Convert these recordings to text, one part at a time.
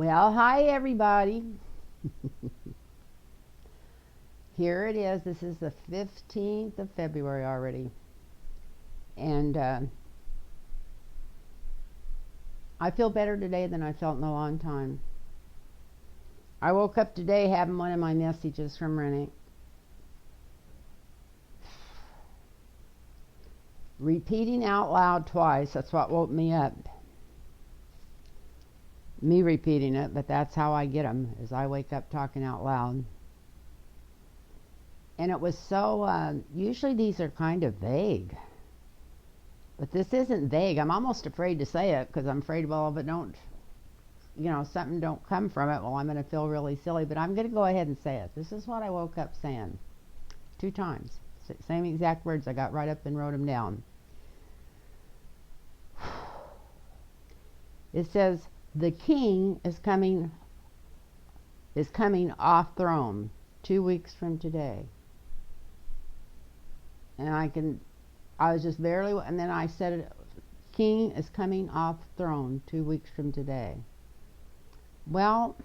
Well, hi everybody. Here it is. This is the 15th of February already. And I feel better today than I felt in a long time. I woke up today having one of my messages from Rennie. Repeating out loud twice, that's what woke me up. Me repeating it, but that's how I get them, is I wake up talking out loud. And it was so, usually these are kind of vague. But this isn't vague. I'm almost afraid to say it because I'm afraid, well, if it don't, something don't come from it, well, I'm going to feel really silly. But I'm going to go ahead and say it. This is what I woke up saying 2 times. Same exact words. I got right up and wrote them down. It says, the king is coming off throne 2 weeks from today. And I was just barely, and then I said it, king is coming off throne 2 weeks from today. Well,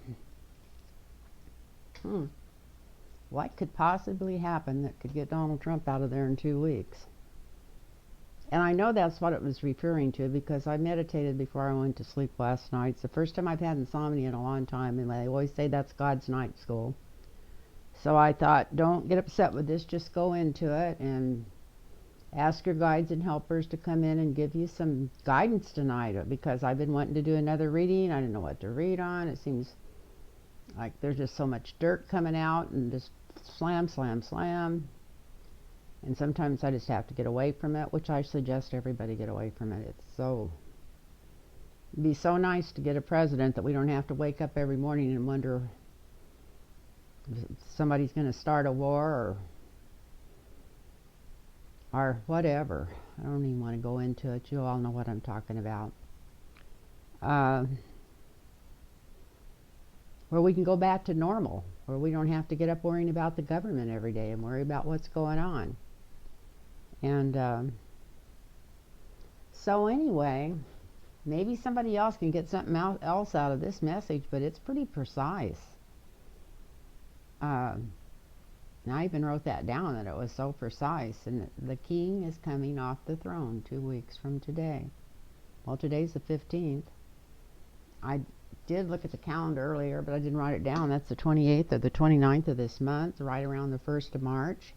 what could possibly happen that could get Donald Trump out of there in 2 weeks? And I know that's what it was referring to because I meditated before I went to sleep last night. It's the first time I've had insomnia in a long time, and they always say that's God's night school. So I thought, don't get upset with this, just go into it and ask your guides and helpers to come in and give you some guidance tonight, because I've been wanting to do another reading. I didn't know what to read on. It seems like there's just so much dirt coming out and just slam, slam, slam. And sometimes I just have to get away from it, which I suggest everybody get away from it. It'd be so nice to get a president that we don't have to wake up every morning and wonder if somebody's going to start a war or whatever. I don't even want to go into it. You all know what I'm talking about. Where we can go back to normal, where we don't have to get up worrying about the government every day and worry about what's going on. And so anyway, maybe somebody else can get something else out of this message, but it's pretty precise. And I even wrote that down, that it was so precise. And the king is coming off the throne 2 weeks from today. Well, today's the 15th. I did look at the calendar earlier, but I didn't write it down. That's the 28th or the 29th of this month, right around the 1st of March.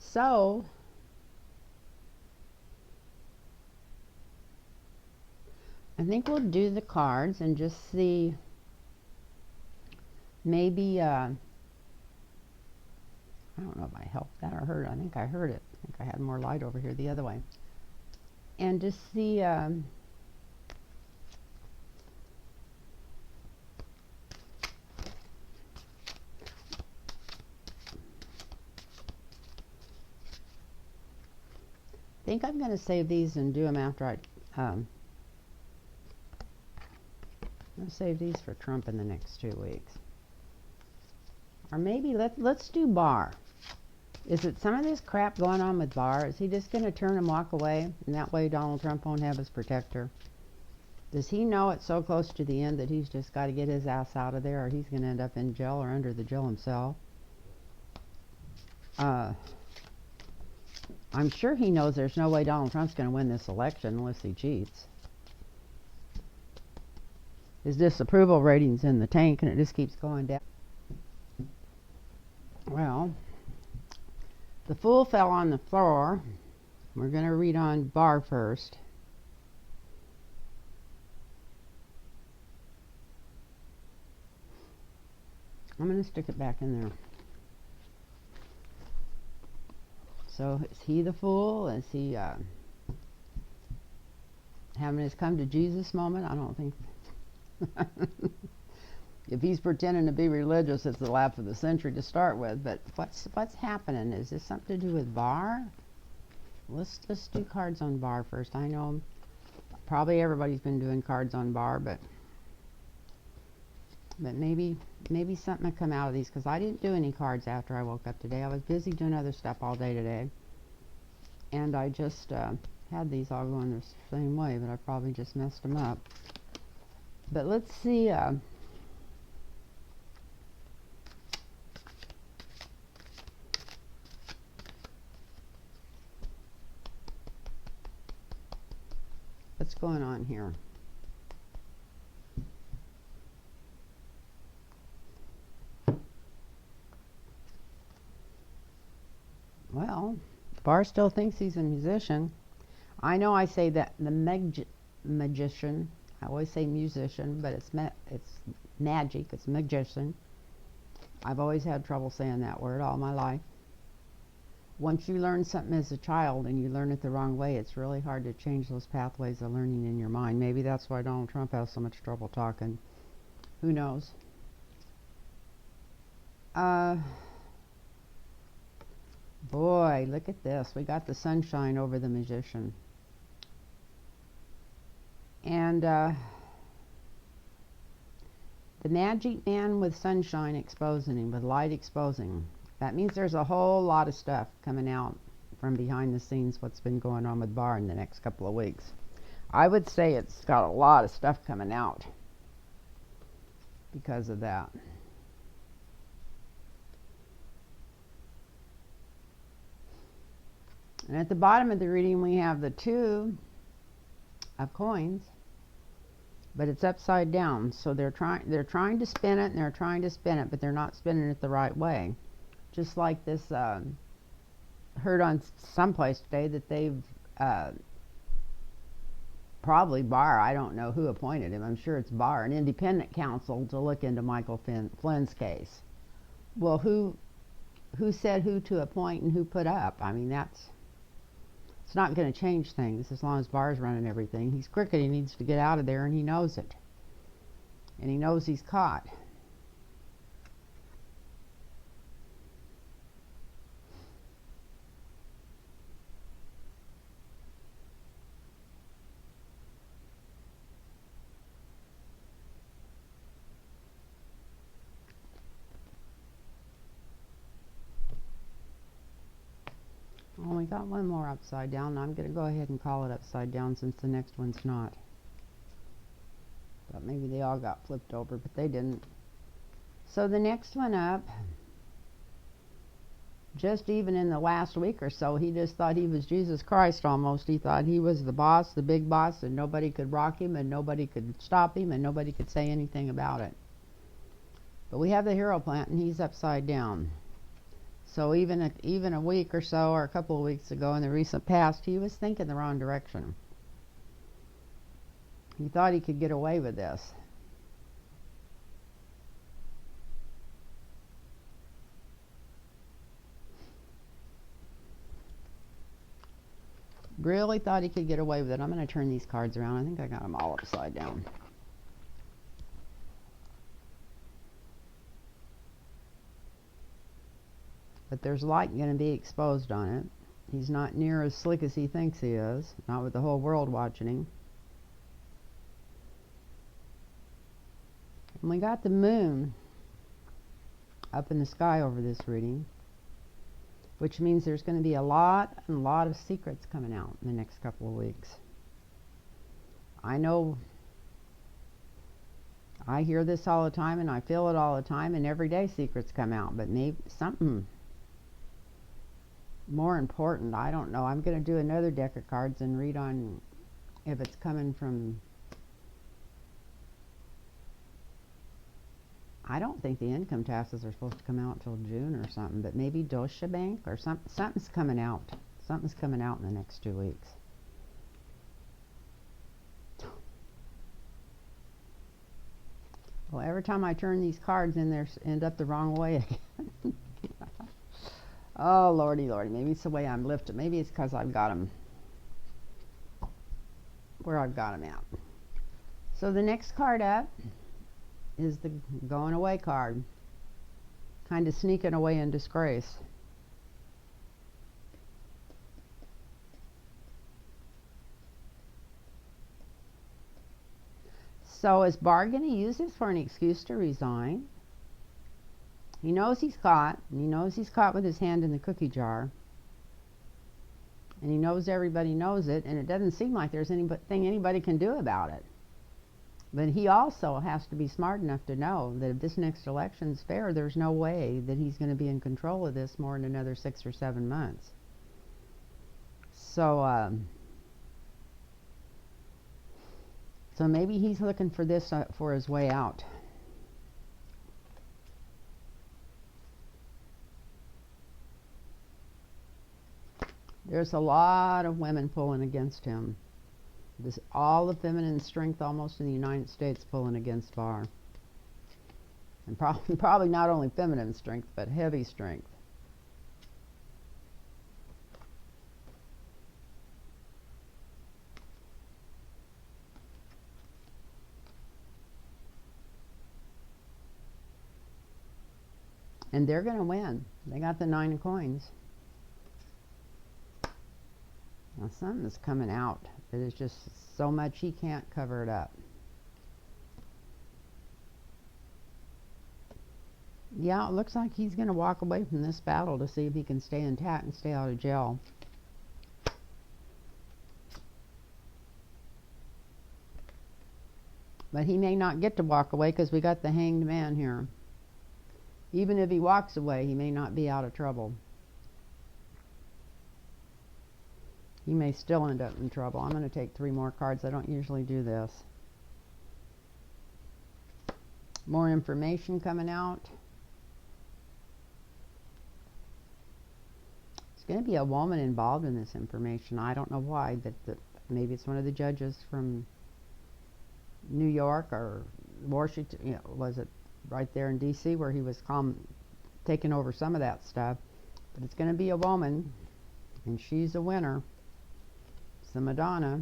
So I think we'll do the cards and just see, maybe, I don't know if I helped that or heard it. I think I heard it. I think I had more light over here the other way. And just see, I think I'm going to save these and do them after I'm going to save these for Trump in the next 2 weeks. Or maybe let's do Barr. Is it some of this crap going on with Barr? Is he just going to turn and walk away, and that way Donald Trump won't have his protector? Does he know it's so close to the end that he's just got to get his ass out of there, or he's going to end up in jail or under the jail himself? I'm sure he knows there's no way Donald Trump's going to win this election unless he cheats. His disapproval rating's in the tank, and it just keeps going down. Well, the Fool fell on the floor. We're going to read on Barr first. I'm going to stick it back in there. So is he the fool? Is he having his come to Jesus moment? I don't think. If he's pretending to be religious, it's the laugh of the century to start with. But what's happening? Is this something to do with Barr? Let's do cards on Barr first. I know probably everybody's been doing cards on Barr, but maybe something will come out of these, because I didn't do any cards after I woke up today. I was busy doing other stuff all day today, and I just had these all going the same way, but I probably just messed them up. But let's see. What's going on here? Well, Barr still thinks he's a musician. I know I say that the magician. I always say musician, but it's magic. It's magician. I've always had trouble saying that word all my life. Once you learn something as a child and you learn it the wrong way, it's really hard to change those pathways of learning in your mind. Maybe that's why Donald Trump has so much trouble talking. Who knows? Boy, look at this. We got the sunshine over the magician. And the magic man with sunshine exposing him, with light exposing. That means there's a whole lot of stuff coming out from behind the scenes, what's been going on with Barr in the next couple of weeks. I would say it's got a lot of stuff coming out because of that. And at the bottom of the reading we have the 2 of coins, but it's upside down. So they're trying to spin it, and they're trying to spin it, but they're not spinning it the right way. Just like this, heard on someplace today that they've probably Barr, I don't know who appointed him, I'm sure it's Barr, an independent counsel to look into Michael Flynn's case. Well, who said who to appoint and who put up? I mean, it's not going to change things as long as Barr's running everything. He's crooked. He needs to get out of there, and he knows it. And he knows he's caught. Well, we got one more upside down, and I'm going to go ahead and call it upside down since the next one's not. But maybe they all got flipped over, but they didn't. So the next one up, just even in the last week or so, he just thought he was Jesus Christ almost. He thought he was the boss, the big boss, and nobody could rock him, and nobody could stop him, and nobody could say anything about it. But we have the hero plant, and he's upside down. So even a week or so, or a couple of weeks ago in the recent past, he was thinking the wrong direction. He thought he could get away with this. Really thought he could get away with it. I'm going to turn these cards around. I think I got them all upside down. But there's light going to be exposed on it. He's not near as slick as he thinks he is, not with the whole world watching him. And we got the moon up in the sky over this reading, which means there's going to be a lot of secrets coming out in the next couple of weeks. I know I hear this all the time, and I feel it all the time, and every day secrets come out, but maybe something more important, I don't know. I'm going to do another deck of cards and read on if it's coming from, I don't think the income taxes are supposed to come out till June or something, but maybe Deutsche Bank or something's coming out. Something's coming out in the next 2 weeks. Well, every time I turn these cards in, they end up the wrong way again. Oh, lordy, lordy. Maybe it's the way I'm lifted. Maybe it's because I've got them where I've got them at. So the next card up is the going away card. Kind of sneaking away in disgrace. So is Barr going to use this for an excuse to resign? He knows he's caught, and he knows he's caught with his hand in the cookie jar. And he knows everybody knows it, and it doesn't seem like there's anything anybody can do about it. But he also has to be smart enough to know that if this next election's fair, there's no way that he's going to be in control of this more than another 6 or 7 months. So maybe he's looking for this for his way out. There's a lot of women pulling against him. All the feminine strength almost in the United States pulling against Barr. And probably not only feminine strength, but heavy strength. And they're going to win. They got the 9 of coins. Now something's coming out that is just so much he can't cover it up. Yeah, it looks like he's going to walk away from this battle to see if he can stay intact and stay out of jail. But he may not get to walk away because we got the Hanged Man here. Even if he walks away, he may not be out of trouble. He may still end up in trouble. I'm going to take 3 more cards. I don't usually do this. More information coming out. There's going to be a woman involved in this information. I don't know why, but maybe it's one of the judges from New York or Washington. You know, was it right there in D.C. where he was taking over some of that stuff? But it's going to be a woman, and she's a winner. It's the Madonna.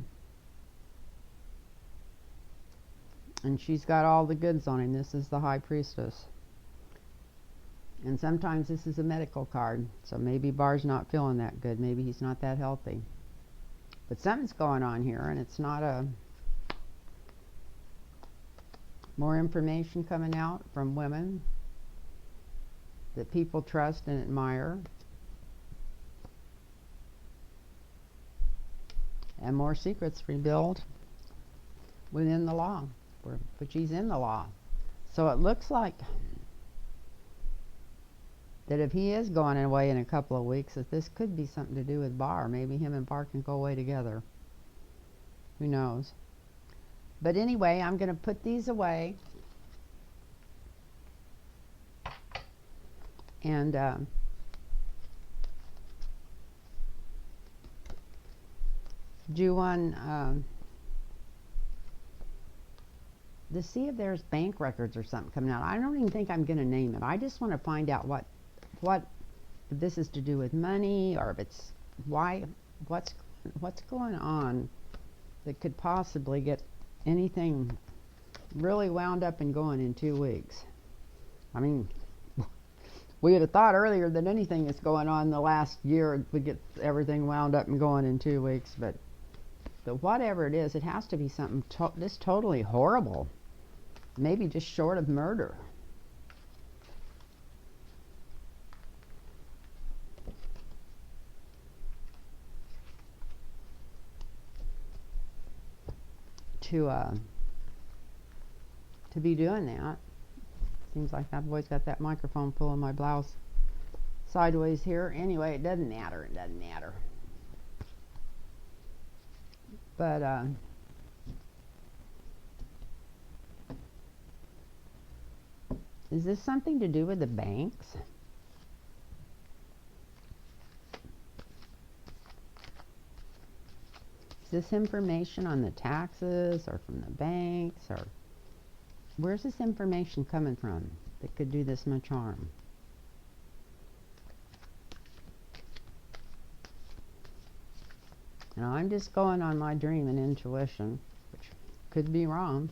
And she's got all the goods on him. This is the High Priestess. And sometimes this is a medical card. So maybe Barr's not feeling that good. Maybe he's not that healthy. But something's going on here, and it's not a... More information coming out from women that people trust and admire. And more secrets revealed within the law, which he's in the law. So it looks like that if he is going away in a couple of weeks, that this could be something to do with Barr. Maybe him and Barr can go away together. Who knows? But anyway, I'm going to put these away. And do one to see if there's bank records or something coming out. I don't even think I'm going to name it. I just want to find out what if this is to do with money, or if it's what's going on that could possibly get anything really wound up and going in 2 weeks. I mean, we would have thought earlier that anything that's going on the last year would get everything wound up and going in 2 weeks, but whatever it is, it has to be something just totally horrible. Maybe just short of murder. To be doing that. Seems like I've always got that microphone pulling my blouse sideways here. Anyway, it doesn't matter. It doesn't matter. But is this something to do with the banks? Is this information on the taxes or from the banks, or where's this information coming from that could do this much harm? Now, I'm just going on my dream and intuition, which could be wrong.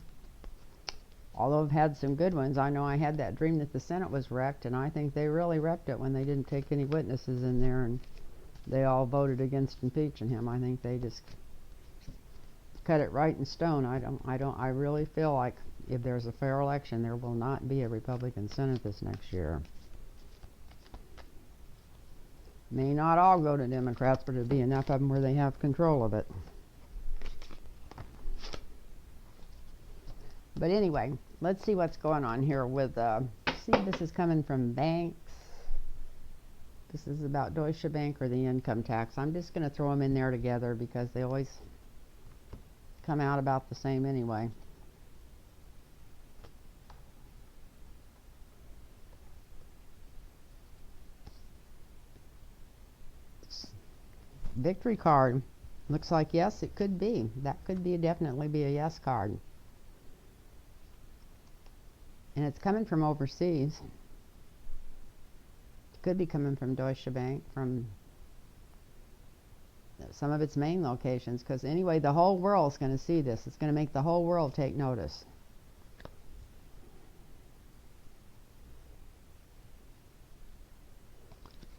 Although I've had some good ones. I know I had that dream that the Senate was wrecked, and I think they really wrecked it when they didn't take any witnesses in there and they all voted against impeaching him. I think they just cut it right in stone. I really feel like if there's a fair election, there will not be a Republican Senate this next year. May not all go to Democrats, but it'll be enough of them where they have control of it. But anyway, let's see what's going on here with, see, this is coming from banks. This is about Deutsche Bank or the income tax. I'm just going to throw them in there together because they always come out about the same anyway. Victory card. Looks like yes, it could be. That could be definitely be a yes card. And it's coming from overseas. It could be coming from Deutsche Bank, from some of its main locations, because anyway, the whole world's going to see this. It's going to make the whole world take notice.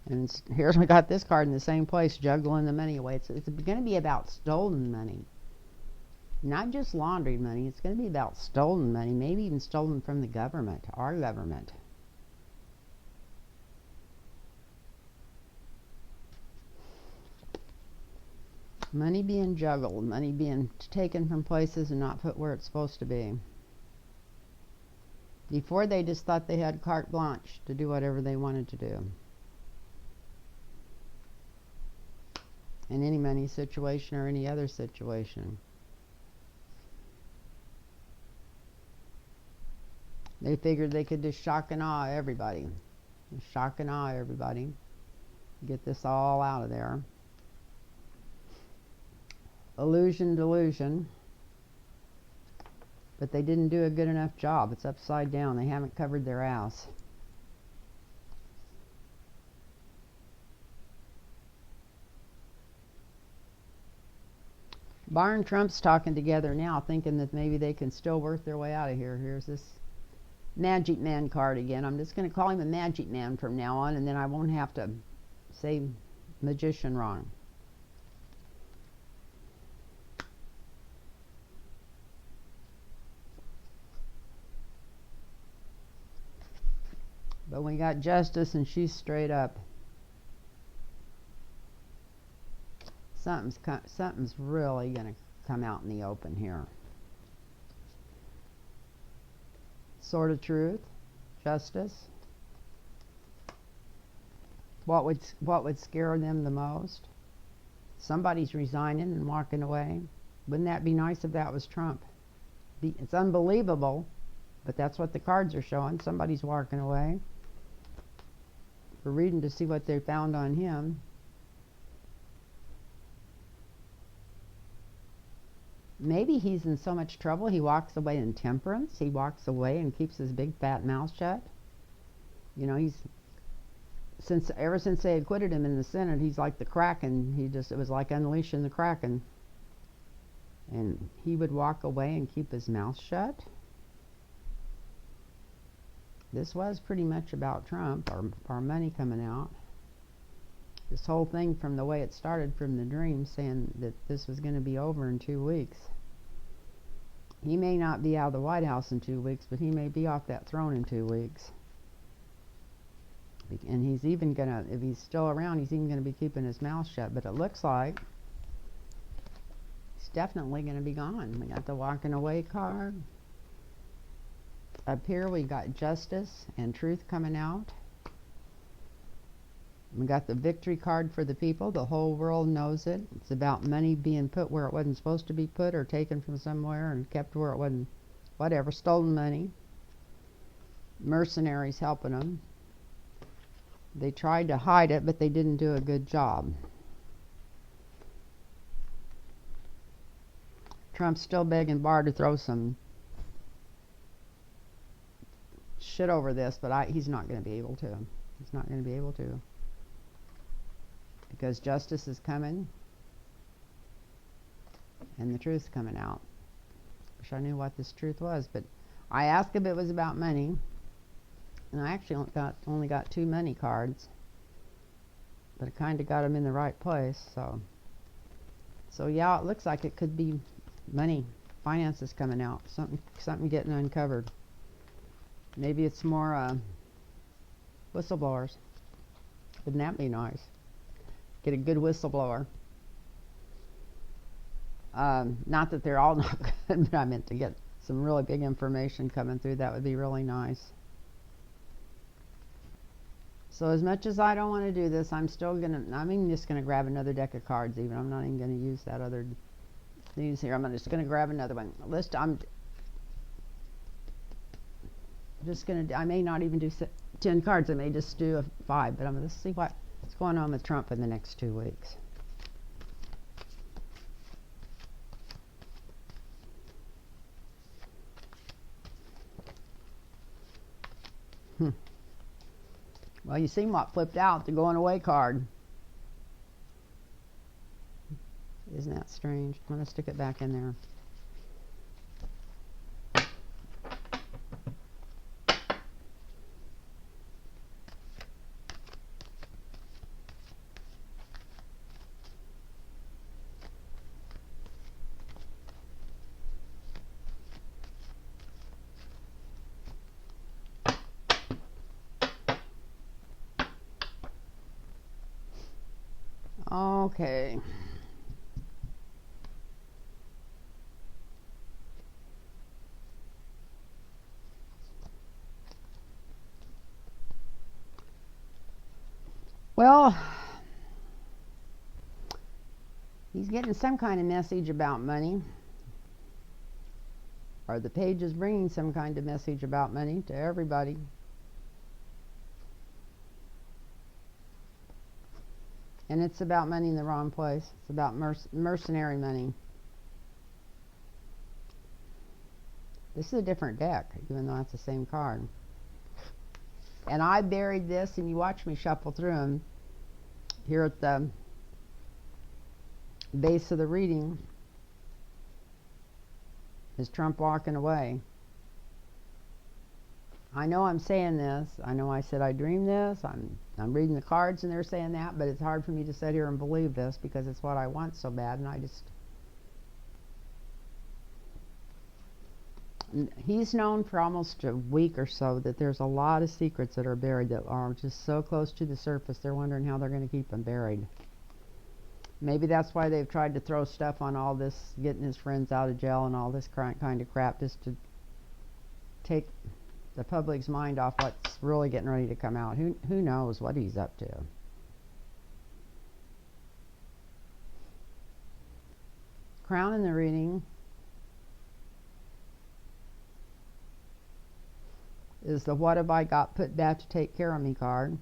And here we got this card in the same place, juggling the money away. It's going to be about stolen money. Not just laundered money. It's going to be about stolen money, maybe even stolen from the government, our government. Money being juggled, money being taken from places and not put where it's supposed to be. Before, they just thought they had carte blanche to do whatever they wanted to do. In any money situation or any other situation. They figured they could just shock and awe everybody. Shock and awe everybody. Get this all out of there. Illusion, delusion. But they didn't do a good enough job. It's upside down. They haven't covered their ass. Barr and Trump's talking together now, thinking that maybe they can still work their way out of here. Here's this Magic Man card again. I'm just going to call him a Magic Man from now on, and then I won't have to say magician wrong. But we got Justice, and she's straight up. Something's really going to come out in the open here. Sword of Truth, Justice. What would scare them the most? Somebody's resigning and walking away. Wouldn't that be nice if that was Trump? It's unbelievable, but that's what the cards are showing. Somebody's walking away. We're reading to see what they found on him. Maybe he's in so much trouble he walks away in temperance. He walks away and keeps his big fat mouth shut. You know, ever since they had acquitted him in the Senate, he's like the Kraken. It was like unleashing the Kraken. And he would walk away and keep his mouth shut. This was pretty much about Trump, our money coming out. This whole thing, from the way it started, from the dream, saying that this was going to be over in 2 weeks. He may not be out of the White House in 2 weeks, but he may be off that throne in 2 weeks. And he's even going to, if he's still around, he's even going to be keeping his mouth shut. But it looks like he's definitely going to be gone. We got the walking away card. Up here we got Justice and Truth coming out. We got the victory card for the people. The whole world knows it. It's about money being put where it wasn't supposed to be put, or taken from somewhere and kept where it wasn't, whatever, stolen money. Mercenaries helping them. They tried to hide it, but they didn't do a good job. Trump's still begging Barr to throw some shit over this, but he's not going to be able to. He's not going to be able to. Because justice is coming and the truth's coming out. Wish I knew what this truth was, but I asked if it was about money, and I actually only got 2 money cards, but I kind of got them in the right place. So yeah, it looks like it could be money, finances coming out, something getting uncovered. Maybe it's more whistleblowers. Wouldn't that be nice? Get a good whistleblower. Not that they're all not good, but I meant to get some really big information coming through. That would be really nice. So as much as I don't want to do this, I'm just gonna grab another deck of cards even. I'm not even gonna use that other these here. I'm just gonna grab another one. I'm just gonna, I may not even do 10 cards. I may just do 5, but I'm gonna see what's going on with Trump in the next 2 weeks. Well, you seen what flipped out, the going away card. Isn't that strange? I'm going to stick it back in there. Okay. Well, he's getting some kind of message about money. Or the page is bringing some kind of message about money to everybody. And it's about money in the wrong place. It's about mercenary money. This is a different deck, even though it's the same card. And I buried this, and you watch me shuffle through them. Here at the base of the reading is Trump walking away. I know I'm saying this. I know I said I dreamed this. I'm reading the cards and they're saying that, but it's hard for me to sit here and believe this because it's what I want so bad, and I just... He's known for almost a week or so that there's a lot of secrets that are buried that are just so close to the surface, they're wondering how they're going to keep them buried. Maybe that's why they've tried to throw stuff on all this, getting his friends out of jail and all this kind of crap, just to take the public's mind off what's really getting ready to come out. Who knows what he's up to? Crown in the reading is the "What have I got put back to take care of me" card.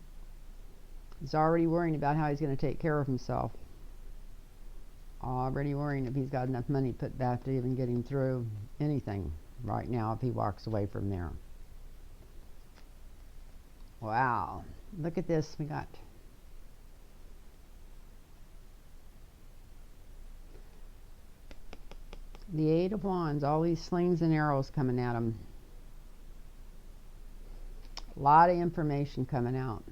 He's already worrying about how he's going to take care of himself. Already worrying if he's got enough money put back to even get him through anything right now if he walks away from there. Wow. Look at this. We got the 8 of Wands. All these slings and arrows coming at him. A lot of information coming out.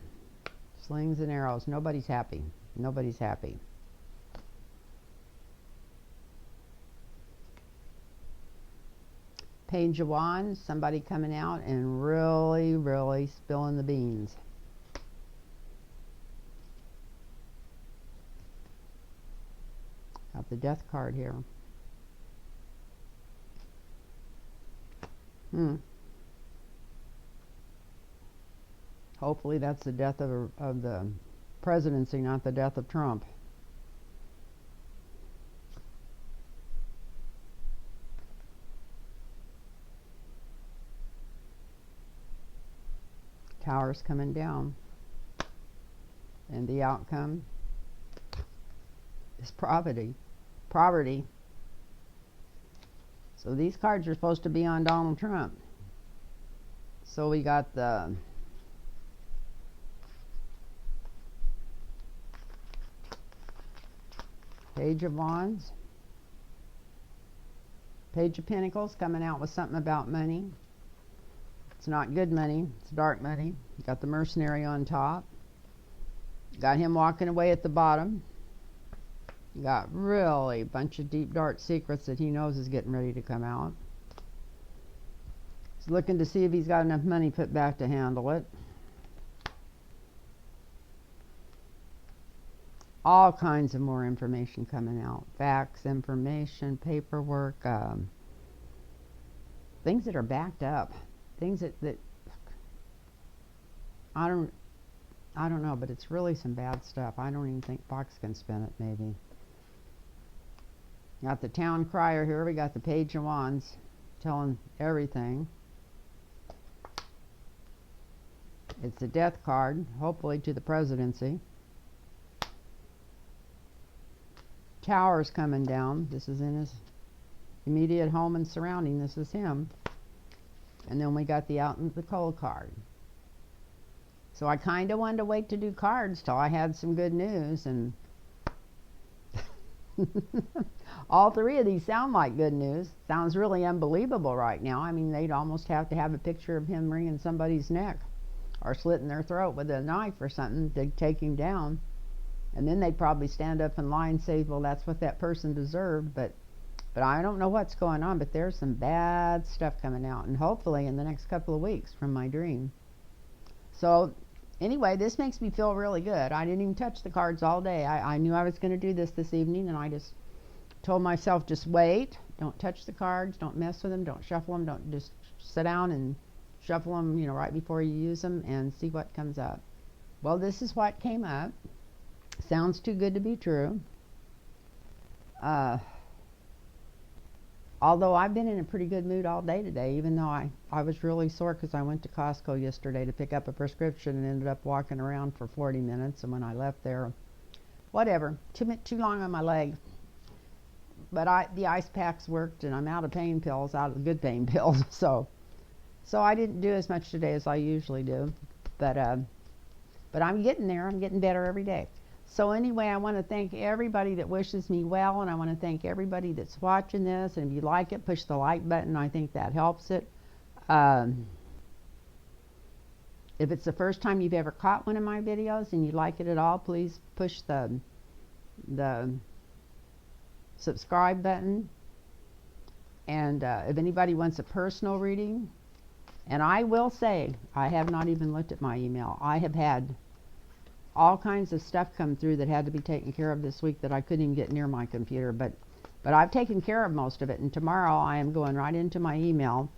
Slings and arrows. Nobody's happy. Nobody's happy. Page of Wands. Somebody coming out and really, really spilling the beans. Got the Death card here. Hopefully that's the death of the presidency, not the death of Trump. Tower's coming down. And the outcome is poverty. Poverty. So these cards are supposed to be on Donald Trump. So we got the Page of Wands, Page of Pentacles coming out with something about money. It's not good money, it's dark money. You got the mercenary on top. Got him walking away at the bottom. You got really a bunch of deep, dark secrets that he knows is getting ready to come out. He's looking to see if he's got enough money put back to handle it. all kinds of more information coming out. Facts, information, paperwork, things that are backed up. Things that I don't I don't know, but it's really some bad stuff. I don't even think Fox can spin it, maybe. Got the town crier here. We got the Page of Wands telling everything. It's the death card, hopefully to the presidency. Tower's coming down. This is in his immediate home and surrounding. This is him. And then we got the out in the cold card. So I kind of wanted to wait to do cards till I had some good news, and all three of these sound like good news. Sounds really unbelievable right now. I mean, they'd almost have to have a picture of him wringing somebody's neck or slitting their throat with a knife or something to take him down. And then they'd probably stand up in line and say, well, that's what that person deserved. But I don't know what's going on, but there's some bad stuff coming out, and hopefully in the next couple of weeks from my dream. So anyway, this makes me feel really good. I didn't even touch the cards all day. I knew I was going to do this evening, and I just told myself, just wait. Don't touch the cards. Don't mess with them. Don't shuffle them. Don't just sit down and shuffle them, you know, right before you use them, and see what comes up. Well, this is what came up. Sounds too good to be true. Although I've been in a pretty good mood all day today, even though I was really sore because I went to Costco yesterday to pick up a prescription and ended up walking around for 40 minutes. And when I left there, whatever, too long on my leg. But the ice packs worked, and I'm out of pain pills, out of the good pain pills. So I didn't do as much today as I usually do. But I'm getting there. I'm getting better every day. So anyway, I want to thank everybody that wishes me well, and I want to thank everybody that's watching this. And if you like it, push the like button. I think that helps it. If it's the first time you've ever caught one of my videos and you like it at all, please push the subscribe button. And if anybody wants a personal reading, and I will say, I have not even looked at my email. I have had all kinds of stuff come through that had to be taken care of this week that I couldn't even get near my computer, but I've taken care of most of it, and tomorrow I am going right into my email.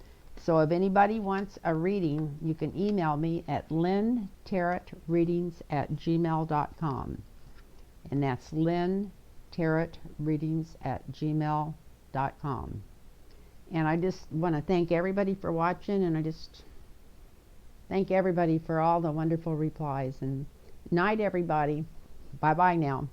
So if anybody wants a reading, you can email me at lynntarotreadings@gmail.com, and that's lynntarotreadings@gmail.com. And I just want to thank everybody for watching, and I just thank everybody for all the wonderful replies. And night, everybody. Bye bye now.